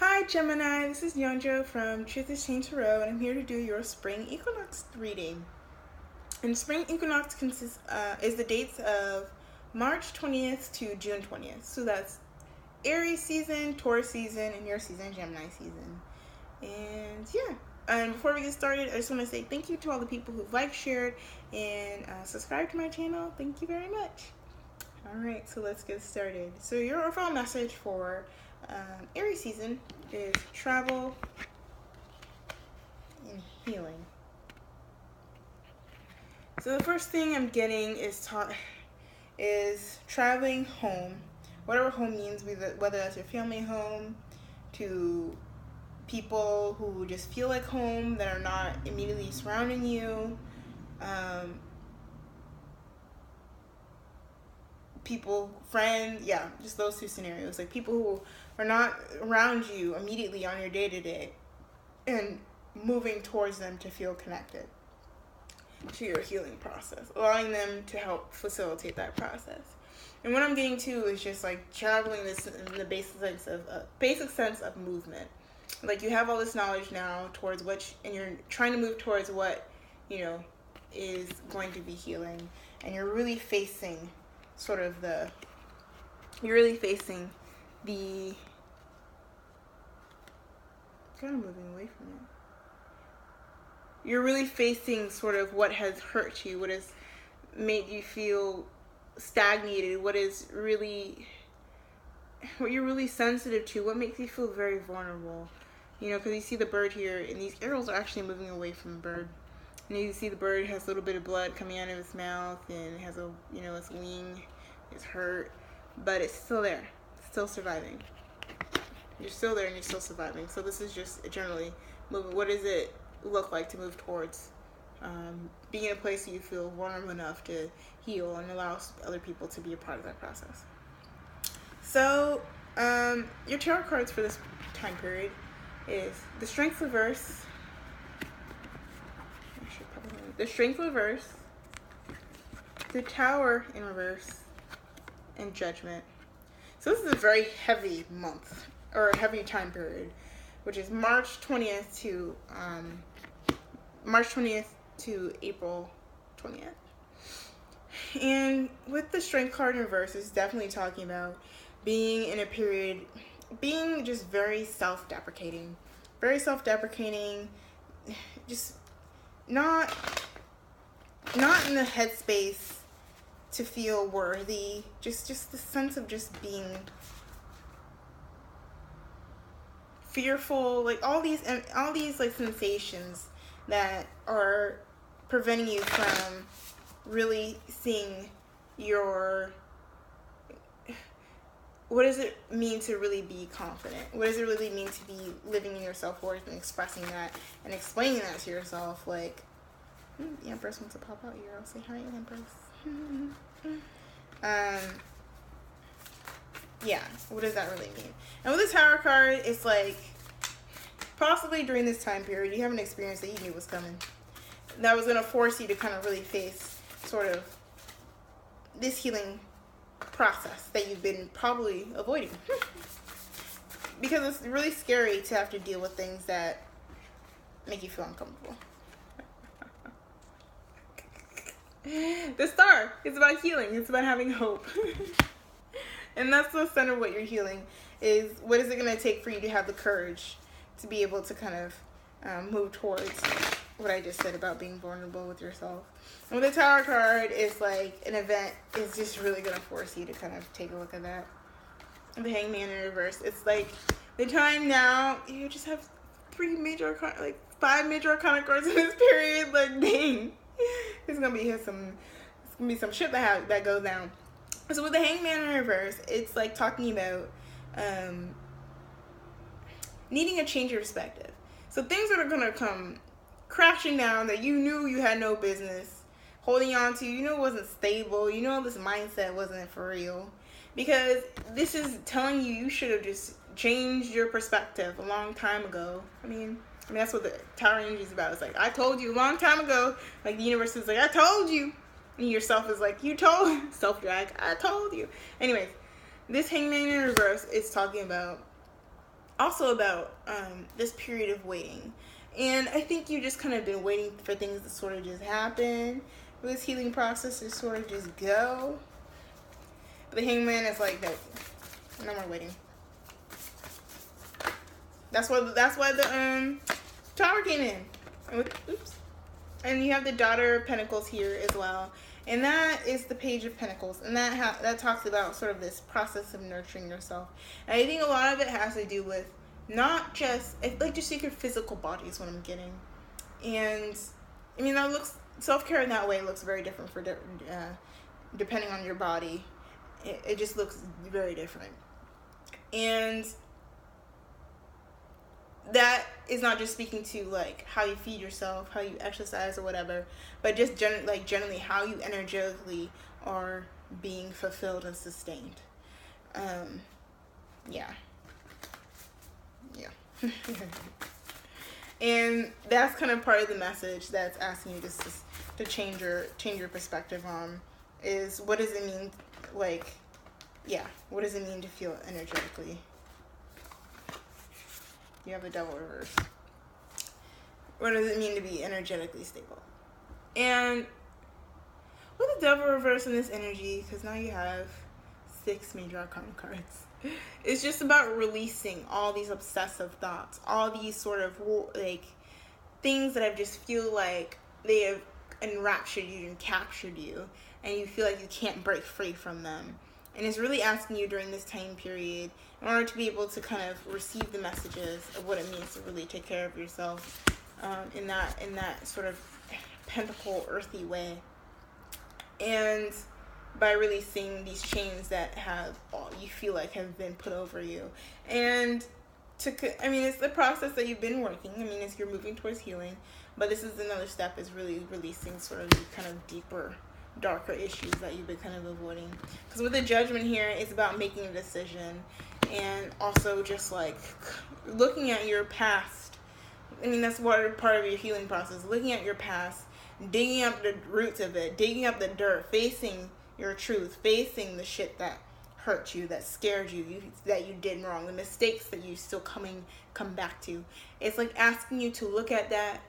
Hi Gemini, this is Yonjo from Truth is Change Tarot, and I'm here to do your spring equinox reading. And spring equinox is the dates of March 20th to June 20th. So that's Aries season, Taurus season, and your season, Gemini season. And yeah, and before we get started, I just want to say thank you to all the people who've liked, shared, and subscribed to my channel. Thank you very much. Alright, so let's get started. So your overall message for Aries season is travel and healing. So the first thing I'm getting is traveling home. Whatever home means, whether that's your family home, to people who just feel like home that are not immediately surrounding you, people, friends, yeah, just those two scenarios. Like people who are not around you immediately on your day-to-day and moving towards them to feel connected to your healing process, allowing them to help facilitate that process. And what I'm getting to is just like traveling this in the basic sense of movement. Like you have all this knowledge now towards and you're trying to move towards what, is going to be healing. And you're really facing the kind of moving away from it. You're really facing sort of what has hurt you, what has made you feel stagnated, what you're really sensitive to, what makes you feel very vulnerable. Because you see the bird here, and these arrows are actually moving away from the bird. And you see the bird has a little bit of blood coming out of its mouth, and it has its wing is hurt, but it's still there. It's still surviving. You're still there and you're still surviving. So this is just generally moving. What does it look like to move towards being in a place where you feel vulnerable enough to heal and allow other people to be a part of that process? So your tarot cards for this time period is the Strength reverse, the Tower in reverse, and Judgment. So this is a very heavy month, or a heavy time period, which is March 20th to April 20th. And with the Strength card in reverse, it's definitely talking about being in a period, being just very self-deprecating, just not in the headspace to feel worthy, just the sense of just being fearful, like all these like sensations that are preventing you from really seeing what does it mean to really be confident? What does it really mean to be living in your self-worth and expressing that and explaining that to yourself? Like, the Empress wants to pop out here. I'll say hi, Empress. Yeah, what does that really mean? And with the Tower card, it's like possibly during this time period, you have an experience that you knew was coming. That was going to force you to kind of really face sort of this healing process that you've been probably avoiding. Because it's really scary to have to deal with things that make you feel uncomfortable. The Star is about healing. It's about having hope. And that's the center of what you're healing is. What is it going to take for you to have the courage to be able to kind of move towards what I just said about being vulnerable with yourself? And with the Tower card, it's like an event is just really going to force you to kind of take a look at that. And the Hangman in reverse, it's like the time now, you just have 5 major arcana cards in this period. Like, dang. There's gonna be some shit that goes down. So with the Hangman in reverse, it's like talking about needing a change of perspective. So things that are gonna come crashing down that you knew you had no business holding on to, it wasn't stable, this mindset wasn't for real. Because this is telling you should have just changed your perspective a long time ago. I mean, that's what the Tower energy is about. It's like, I told you a long time ago. Like, the universe is like, I told you. And yourself is like, you told. Self-drag, I told you. Anyways, this Hangman in reverse is talking about also about this period of waiting. And I think you just kind of been waiting for things to sort of just happen. For this healing process to sort of just go. The Hangman is like, no more waiting. That's why the Tower came in. Oops. And you have the Daughter of Pentacles here as well. And that is the Page of Pentacles. And that talks about sort of this process of nurturing yourself. And I think a lot of it has to do with not just, like, just your physical body is what I'm getting. And, I mean, that looks, self-care in that way looks very different for depending on your body. It just looks very different. And that is not just speaking to, like, how you feed yourself, how you exercise or whatever, but just generally how you energetically are being fulfilled and sustained. Yeah. And that's kind of part of the message that's asking you to change your perspective on is, what does it mean, like, what does it mean to feel energetically? You have the Devil reverse. What does it mean to be energetically stable? And with the Devil reverse in this energy, because now you have 6 major arcana cards, it's just about releasing all these obsessive thoughts, all these sort of, like, things that just feel like they have enraptured you and captured you, and you feel like you can't break free from them. And it's really asking you during this time period, in order to be able to kind of receive the messages of what it means to really take care of yourself, in that sort of pentacle earthy way, and by releasing these chains that you feel like have been put over you. And it's the process that you've been working. I mean, as you're moving towards healing, but this is another step, is really releasing sort of the kind of deeper, darker issues that you've been kind of avoiding. Because with the Judgment here, it's about making a decision, and also just like looking at your past. I mean, that's part of your healing process, looking at your past, digging up the roots of it, digging up the dirt, facing your truth, facing the shit that hurt you, that scared you, that you did wrong, the mistakes that you still come back to. It's like asking you to look at that,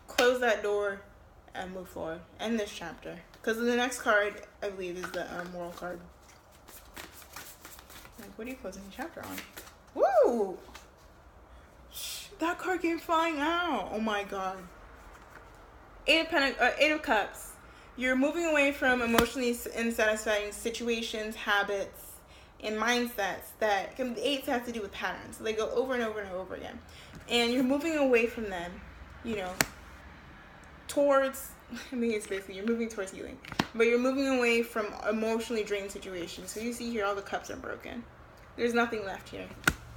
close that door, and move forward. End this chapter. Because the next card, I believe, is the Moral card. Like, what are you closing the chapter on? Woo! That card came flying out. Oh my god. Eight of Cups. You're moving away from emotionally unsatisfying situations, habits, and mindsets that the 8s have to do with patterns. So they go over and over and over again. And you're moving away from them, towards, it's basically you're moving towards healing. But you're moving away from emotionally drained situations. So you see here all the cups are broken. There's nothing left here.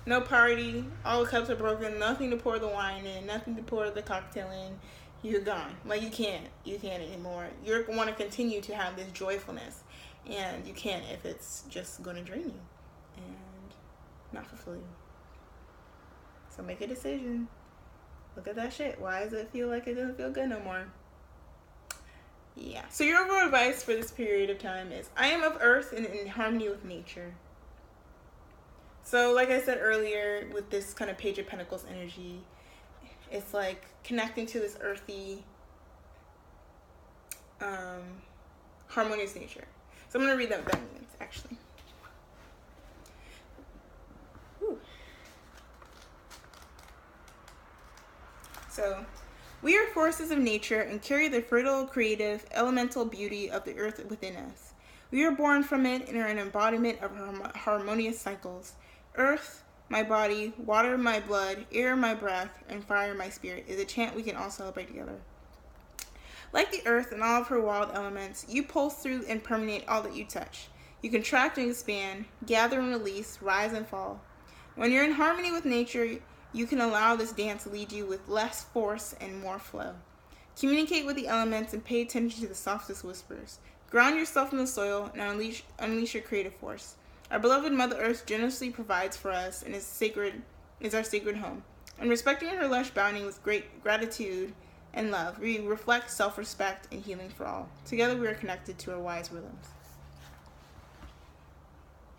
No party, all the cups are broken, nothing to pour the wine in, nothing to pour the cocktail in. You're gone. Like, you can't anymore. You want to continue to have this joyfulness, and you can't if it's just going to drain you and not fulfill you. So make a decision. Look at that shit. Why does it feel like it doesn't feel good no more? Yeah. So your overall advice for this period of time is, I am of earth and in harmony with nature. So like I said earlier, with this kind of Page of Pentacles energy, it's like connecting to this earthy, harmonious nature. So I'm going to read that means, actually. Ooh. So, we are forces of nature and carry the fertile, creative, elemental beauty of the earth within us. We are born from it and are an embodiment of harmonious cycles. Earth, my body, water, my blood, air, my breath, and fire, my spirit, is a chant we can all celebrate together. Like the earth and all of her wild elements, you pulse through and permeate all that you touch. You contract and expand, gather and release, rise and fall. When you're in harmony with nature, you can allow this dance to lead you with less force and more flow. Communicate with the elements and pay attention to the softest whispers. Ground yourself in the soil and unleash your creative force. Our beloved Mother Earth generously provides for us and is our sacred home. In respecting her lush bounty with great gratitude and love, we reflect self-respect and healing for all. Together we are connected to our wise rhythms.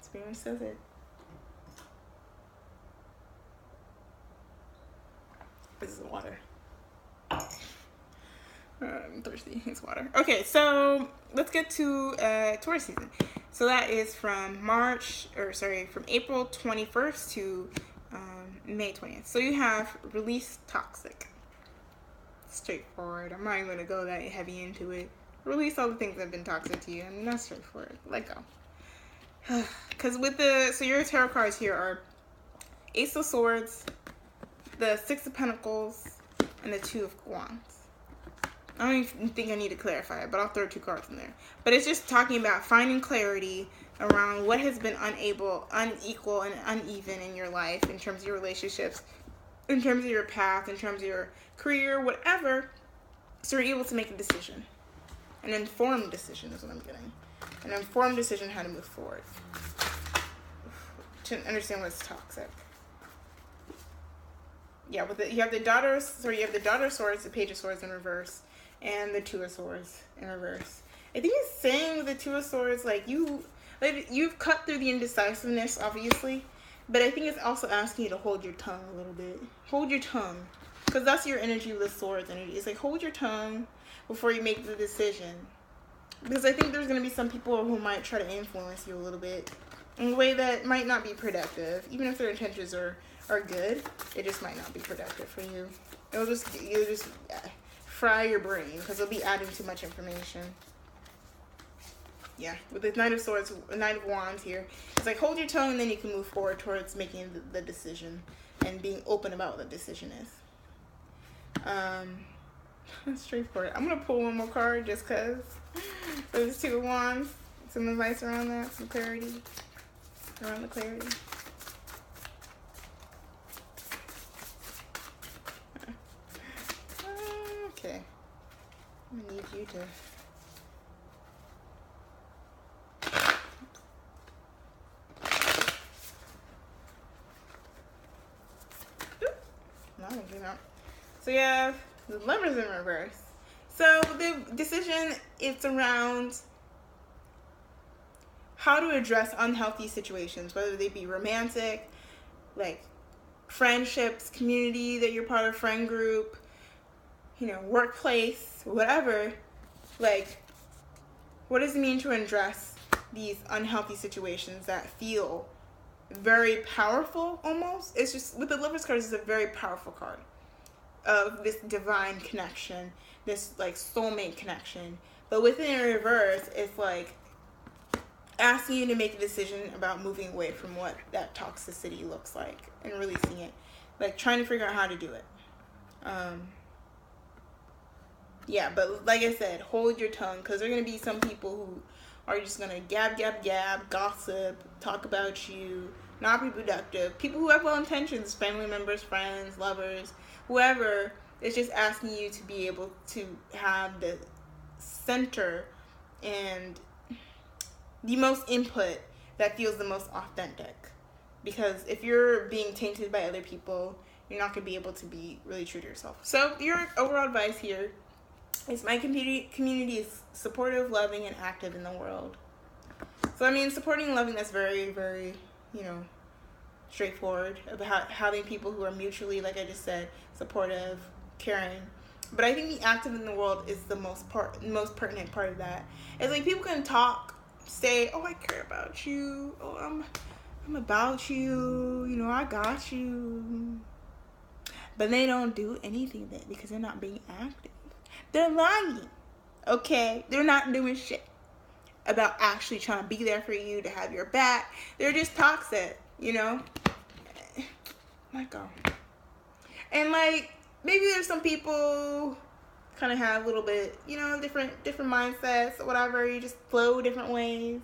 Spirit says it. This is water. I'm thirsty. It's water. Okay, so let's get to Taurus season. So that is from April 21st to May 20th. So you have release toxic. Straightforward. I'm not even going to go that heavy into it. Release all the things that have been toxic to you. I mean, that's straightforward. Let go. Because so your tarot cards here are Ace of Swords, the Six of Pentacles, and the Two of Wands. I don't even think I need to clarify it, but I'll throw 2 cards in there. But it's just talking about finding clarity around what has been unequal, and uneven in your life, in terms of your relationships, in terms of your path, in terms of your career, whatever, so you're able to make a decision. An informed decision is what I'm getting. An informed decision how to move forward. To understand what's toxic. Yeah, you have the Daughter of Swords, the Page of Swords in reverse, and the Two of Swords in reverse. I think it's saying with the Two of Swords, you've cut through the indecisiveness, obviously, but I think it's also asking you to hold your tongue a little bit. Hold your tongue, because that's your energy with the Swords energy. It's like, hold your tongue before you make the decision, because I think there's going to be some people who might try to influence you a little bit in a way that might not be productive, even if their intentions are good. It just might not be productive for you. You'll just fry your brain, because it'll be adding too much information. Yeah, with the Knight of Swords, Knight of Wands here, it's like, hold your tongue, and then you can move forward towards making the decision and being open about what the decision is. Straightforward. I'm gonna pull one more card just because. For this Two of Wands, some advice around that, some clarity around the clarity. Okay, I'm gonna need you to. So you have the Lovers in reverse. So the decision is around how to address unhealthy situations, whether they be romantic, like friendships, community that you're part of, friend group, workplace, whatever. Like, what does it mean to address these unhealthy situations that feel very powerful almost? It's just, with the Lovers cards, it's a very powerful card of this divine connection, this like soulmate connection. But within a reverse, it's like asking you to make a decision about moving away from what that toxicity looks like and releasing it, like trying to figure out how to do it. Yeah, but like I said, hold your tongue, because there are going to be some people who are just going to gab, gossip, talk about you, not be productive. People who have well intentions, family members, friends, lovers, whoever, is just asking you to be able to have the center and the most input that feels the most authentic. Because if you're being tainted by other people, you're not going to be able to be really true to yourself. So your overall advice here is, my community is supportive, loving, and active in the world. So I mean, supporting and loving, that's very, very, straightforward, about having people who are mutually, like I just said, supportive, caring. But I think the active in the world is the most pertinent part of that. It's like, people can talk, say, oh, I care about you, oh, I'm about you, I got you, but they don't do anything with it because they're not being active. They're lying, okay? They're not doing shit about actually trying to be there for you, to have your back. They're just toxic, Let go. And like, maybe there's some people kind of have a little bit, different mindsets or whatever. You just flow different ways.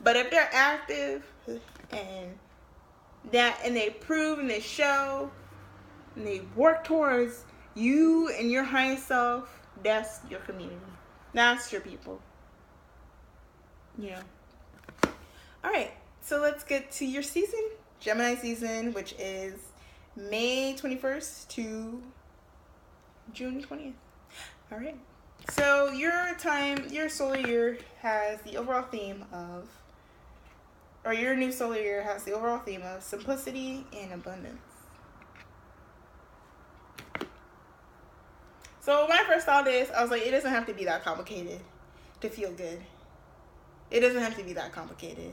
But if they're active and they prove and they show and they work towards you and your highest self, that's your community. That's your people. All right, so let's get to your season, Gemini season, which is May 21st to June 20th. All right, so your solar year has the overall theme of, or your new solar year has the overall theme of simplicity and abundance. So when I first saw this, I was like, it doesn't have to be that complicated to feel good. It doesn't have to be that complicated.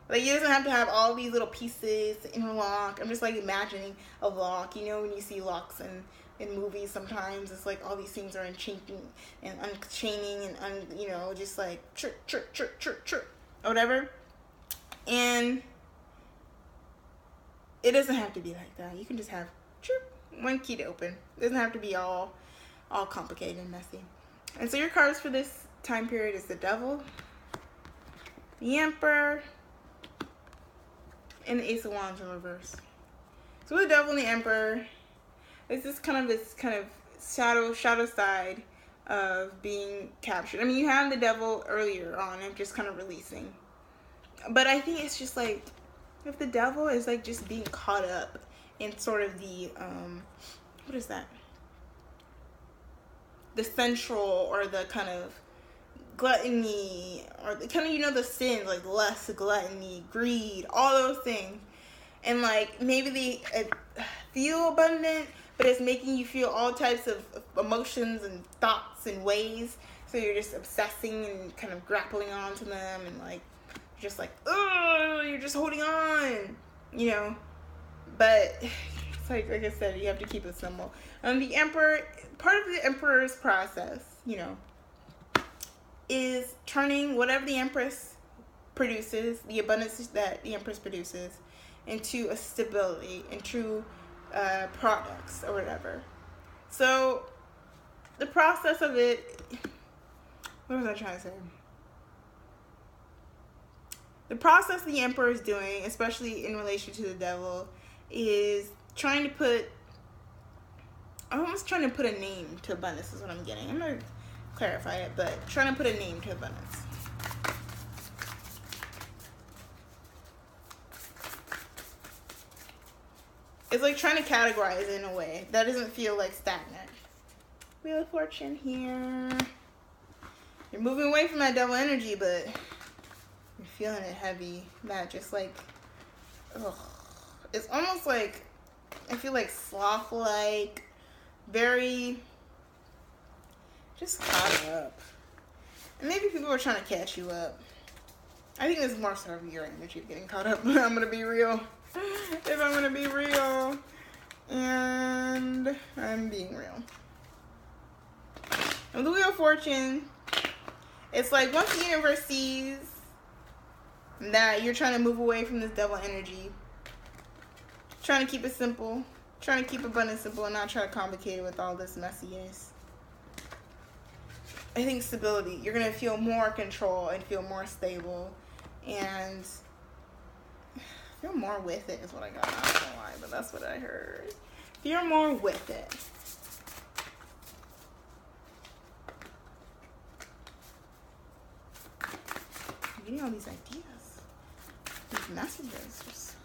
Like, it doesn't have to have all these little pieces to interlock. I'm just like imagining a lock. You know, when you see locks in movies, sometimes it's like all these things are unchaining and unchaining and you know, just like chirp, chirp, chirp, chirp, chirp, or whatever. And it doesn't have to be like that. You can just have chirp, one key to open. It doesn't have to be all complicated and messy. And so your cards for this time period is the Devil, the Emperor, and the Ace of Wands in reverse. So with the Devil and the Emperor, it's this kind of shadow side of being captured. I mean, you have the Devil earlier on and just kind of releasing. But I think it's just like, if the Devil is like just being caught up in sort of the, what is that? The central, or the kind of gluttony, or the kind of, you know, the sins, like lust, gluttony, greed, all those things. And like, maybe they feel abundant, but it's making you feel all types of emotions and thoughts and ways. So you're just obsessing and kind of grappling onto them, and like, just like, oh, you're just holding on, you know. But it's like I said, you have to keep it simple. The Emperor, part of the Emperor's process, you know, is turning whatever the Empress produces, the abundance that the Empress produces, into a stability, into products or whatever. So the process of it, what was I trying to say? The process the Emperor is doing, especially in relation to the Devil, is trying to put, I'm almost trying to put a name to abundance is what I'm getting. I'm going to clarify it, but trying to put a name to abundance. It's like trying to categorize it in a way that doesn't feel like stagnant. Wheel of Fortune here. You're moving away from that Devil energy, but you're feeling it heavy. That just like, ugh. It's almost like, I feel like sloth-like, very, just caught up. And maybe people are trying to catch you up. I think it's more sort of your energy getting caught up. I'm going to be real. If I'm going to be real. And I'm being real. And the Wheel of Fortune, it's like once the universe sees that you're trying to move away from this Devil energy, trying to keep it simple, trying to keep abundance simple and not try to complicate it with all this messiness. I think stability. You're going to feel more control and feel more stable and feel more with it is what I got. I don't know why, but that's what I heard. Feel more with it. I'm getting all these ideas, these messages. Just,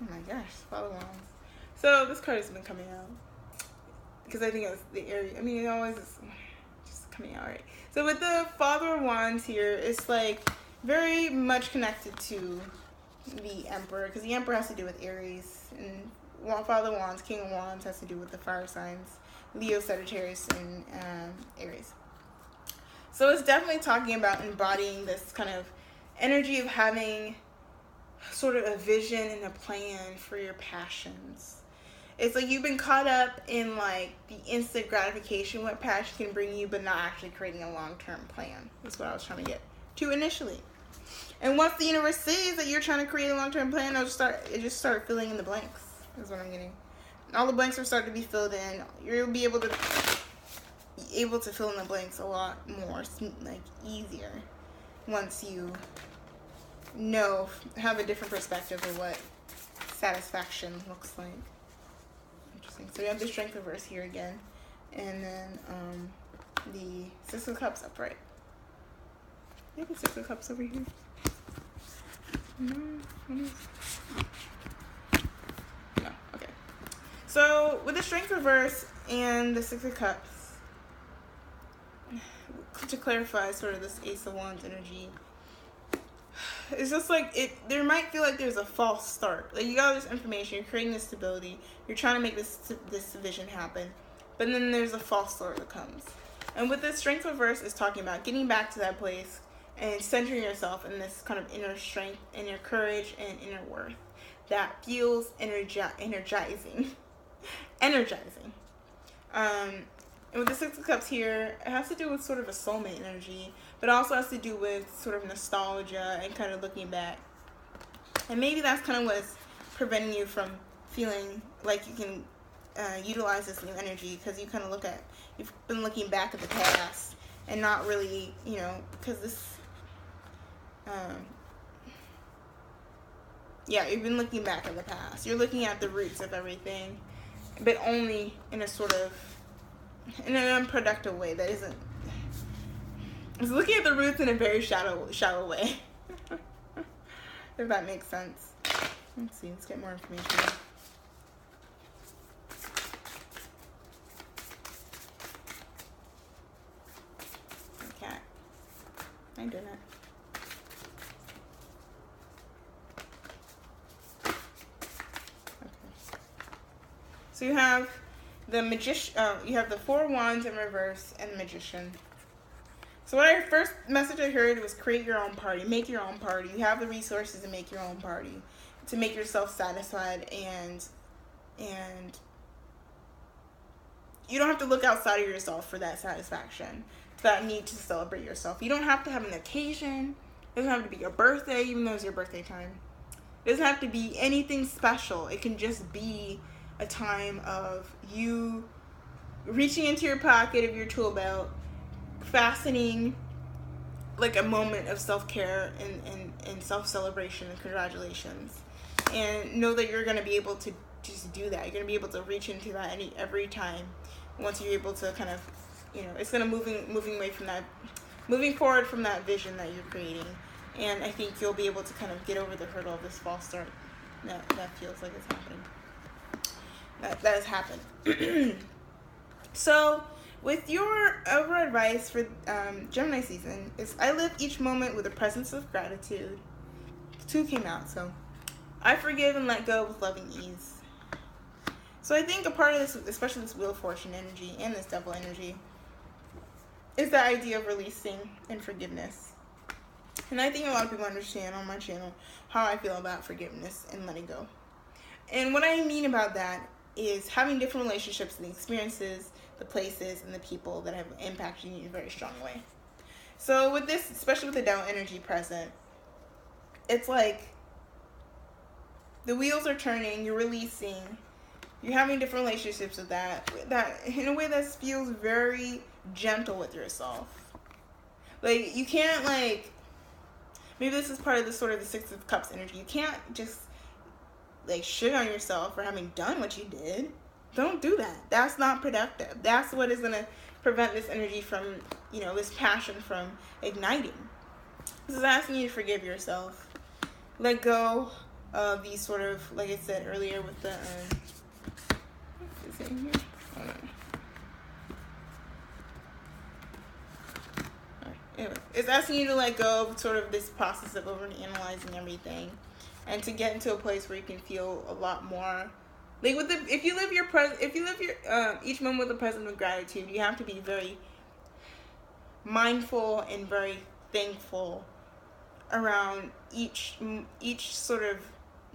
oh my gosh, Father Wands. So this card has been coming out because I think it's the area. I mean, it always is just coming out, right? So with the Father of Wands here, it's like very much connected to the Emperor, because the Emperor has to do with Aries, and Father of Wands, King of Wands, has to do with the fire signs, Leo, Sagittarius, and Aries. So it's definitely talking about embodying this kind of energy of having sort of a vision and a plan for your passions. It's like you've been caught up in like the instant gratification what passion can bring you, but not actually creating a long-term plan. That's what I was trying to get to initially. And once the universe sees that you're trying to create a long-term plan, it just start filling in the blanks. Is what I'm getting. All the blanks will start to be filled in. You'll be able to fill in the blanks a lot more, like easier, once you have a different perspective of what satisfaction looks like. Interesting. So we have the Strength reverse here again, and then the Six of Cups upright. You have the Six of Cups over here. No, okay. So with the Strength reverse and the Six of Cups, to clarify sort of this Ace of Wands energy, it's just like there might feel like there's a false start. Like you got all this information, you're creating this stability, you're trying to make this vision happen, but then there's a false start that comes. And with this strength reverse is talking about getting back to that place and centering yourself in this kind of inner strength, inner courage, and inner worth that feels energizing. Energizing. And with the Six of Cups here, it has to do with sort of a soulmate energy, but also has to do with sort of nostalgia and kind of looking back. And maybe that's kind of what's preventing you from feeling like you can utilize this new energy, because you kind of you've been looking back at the past and not really, because this, you've been looking back at the past. You're looking at the roots of everything, but only in a sort of, in an unproductive way that isn't, it's looking at the roots in a very shallow way. If that makes sense. Let's see, let's get more information. Okay. I'm doing it. So you have the magician. You have the Four Wands in reverse and the Magician. So first message I heard was create your own party, make your own party. You have the resources to make your own party, to make yourself satisfied, and you don't have to look outside of yourself for that satisfaction, for that need to celebrate yourself. You don't have to have an occasion. It doesn't have to be your birthday, even though it's your birthday time. It doesn't have to be anything special. It can just be a time of you reaching into your pocket of your tool belt, fastening like a moment of self-care and self-celebration and congratulations, and know that you're going to be able to just do that. You're going to be able to reach into that every time once you're able to kind of, it's going to moving forward from that vision that you're creating. And I think you'll be able to kind of get over the hurdle of this false start that feels like it's happening. That has happened. So, with your overall advice for Gemini season is, I live each moment with a presence of gratitude. 2 came out, so I forgive and let go with loving ease. So I think a part of this, especially this Wheel of Fortune energy and this Devil energy, is the idea of releasing and forgiveness. And I think a lot of people understand on my channel how I feel about forgiveness and letting go. And what I mean about that is having different relationships and the experiences, the places, and the people that have impacted you in a very strong way. So with this, especially with the Devil energy present, it's like the wheels are turning, you're releasing, you're having different relationships with that in a way that feels very gentle with yourself. Like, you can't, maybe this is part of the sort of the Six of Cups energy. You can't just shit on yourself for having done what you did. Don't do that. That's not productive. That's what is going to prevent this energy from, this passion from igniting. This is asking you to forgive yourself. Let go of these sort of, like I said earlier with the, is it in here? Hold on. Anyway, it's asking you to let go of sort of this process of overanalyzing everything, and to get into a place where you can feel a lot more if you live your each moment with the presence of gratitude, you have to be very mindful and very thankful around each sort of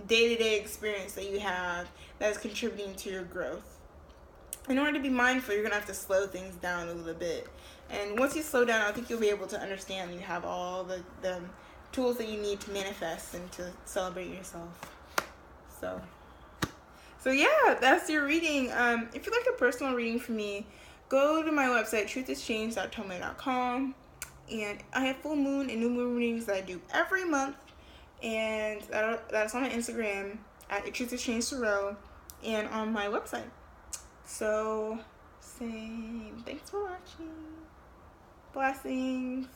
day-to-day experience that you have that is contributing to your growth. In order to be mindful, you're gonna have to slow things down a little bit. And once you slow down, I think you'll be able to understand you have all the tools that you need to manifest and to celebrate yourself. So yeah, that's your reading. If you'd like a personal reading from me, go to my website, truthischanged.tumblr.com, and I have full moon and new moon readings that I do every month, and that's on my Instagram at @truthischanged and on my website. So, thanks for watching. Blessings.